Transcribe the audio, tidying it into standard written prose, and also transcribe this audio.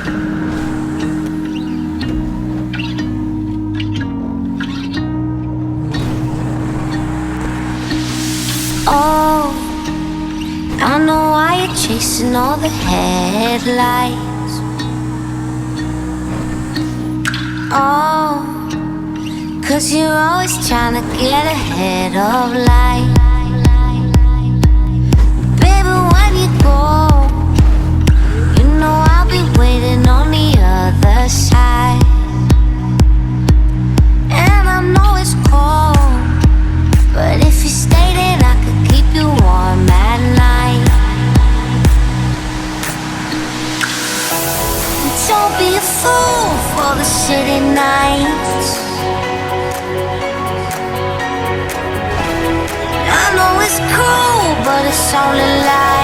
Oh, I know why you're chasing all the headlights. Oh, 'cause you're always trying to get ahead of life. Baby, when you go, you know I'll be waiting on the other side. And I know it's cold, but if you stay, then I could keep you warm at night. Don't be a fool for the city nights. I know it's cool, but it's only light.